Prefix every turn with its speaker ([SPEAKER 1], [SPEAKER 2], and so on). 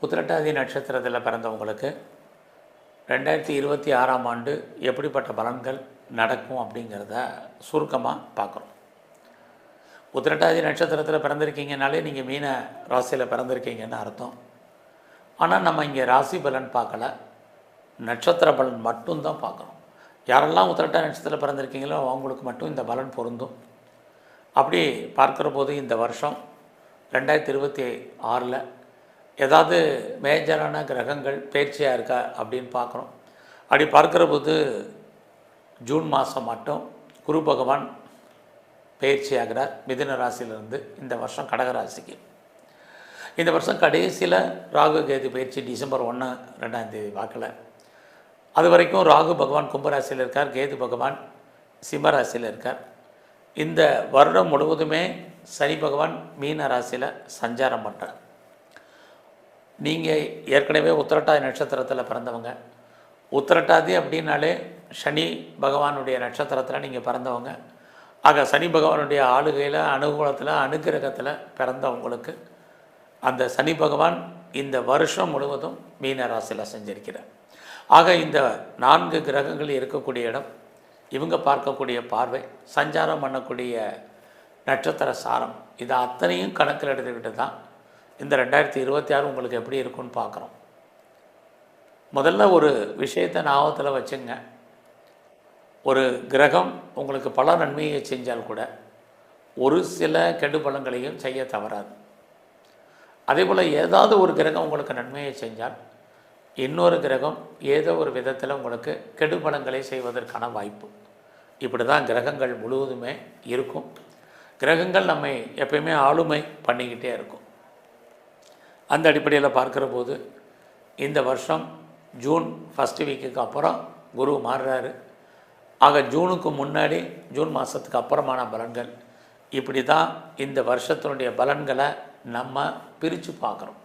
[SPEAKER 1] உத்திரட்டாதி நட்சத்திரத்தில் பிறந்தவங்களுக்கு 2026ஆம் ஆண்டு எப்படிப்பட்ட பலன்கள் நடக்கும் அப்படிங்கிறத சுருக்கமாக பார்க்குறோம். உத்திரட்டாதி நட்சத்திரத்தில் பிறந்திருக்கீங்கனாலே நீங்கள் மீன ராசியில் பிறந்திருக்கீங்கன்னு அர்த்தம். ஆனால் நம்ம இங்கே ராசி பலன் பார்க்கல, நட்சத்திர பலன் மட்டும்தான் பார்க்குறோம். யாரெல்லாம் உத்திரட்டாதி நட்சத்திரத்தில் பிறந்திருக்கீங்களோ அவங்களுக்கு மட்டும் இந்த பலன் பொருந்தும். அப்படி பார்க்குற போது இந்த வருஷம் 2026 ஏதாவது மேஜரான கிரகங்கள் பயிற்சியாக இருக்கா அப்படின்னு பார்க்குறோம். அப்படி பார்க்குற போது ஜூன் மாதம் மட்டும் குரு பகவான் பயிற்சி ஆகிறார் மிதுன ராசியிலிருந்து இந்த வருஷம் கடக ராசிக்கு. இந்த வருஷம் கடைசியில் ராகு கேது பயிற்சி டிசம்பர் 1, 2ஆம் தேதி வாக்கில். அது வரைக்கும் ராகு பகவான் கும்பராசியில் இருக்கார், கேது பகவான் சிம்ம ராசியில் இருக்கார். இந்த வருடம் முழுவதுமே சனி பகவான் மீன ராசியில் சஞ்சாரம் பண்ணுறார். நீங்கள் ஏற்கனவே உத்திரட்டாதி நட்சத்திரத்தில் பிறந்தவங்க, உத்திரட்டாதி அப்படின்னாலே சனி பகவானுடைய நட்சத்திரத்தில் நீங்கள் பிறந்தவங்க. ஆக சனி பகவானுடைய ஆளுகையில் அனுகூலத்தில் அனுகிரகத்தில் பிறந்தவங்களுக்கு அந்த சனி பகவான் இந்த வருஷம் முழுவதும் மீன ராசியில் செஞ்சிருக்கிறார். ஆக இந்த 4 கிரகங்கள் இருக்கக்கூடிய இடம், இவங்க பார்க்கக்கூடிய பார்வை, சஞ்சாரம் பண்ணக்கூடிய நட்சத்திர சாரம், இது அத்தனையும் கணக்கில் எடுத்துக்கிட்டு தான் இந்த 2026 உங்களுக்கு எப்படி இருக்குன்னு பார்க்குறோம். முதல்ல ஒரு விஷயத்தை ஞாபகத்தில் வச்சுங்க. ஒரு கிரகம் உங்களுக்கு பல நன்மையை செஞ்சால் கூட ஒரு சில கெடு பலன்களையும் செய்ய தவறாது. அதே போல் ஏதாவது ஒரு கிரகம் உங்களுக்கு நன்மையை செஞ்சால் இன்னொரு கிரகம் ஏதோ ஒரு விதத்தில் உங்களுக்கு கெடு பலன்களை செய்வதற்கான வாய்ப்பு. இப்படி தான் கிரகங்கள் முழுவதுமே இருக்கும். கிரகங்கள் நம்மை எப்பயுமே ஆளுமை பண்ணிக்கிட்டே இருக்கும். அந்த அடிப்படையில் பார்க்குற போது இந்த வருஷம் ஜூன் ஃபஸ்ட்டு வீக்குக்கு அப்புறம் குரு மாறுறாரு. ஆக ஜூனுக்கு முன்னாடி ஜூன் மாதத்துக்கு அப்புறமான பலன்கள், இப்படி தான் இந்த வருஷத்தினுடைய பலன்களை நம்ம பிரித்து பார்க்குறோம்.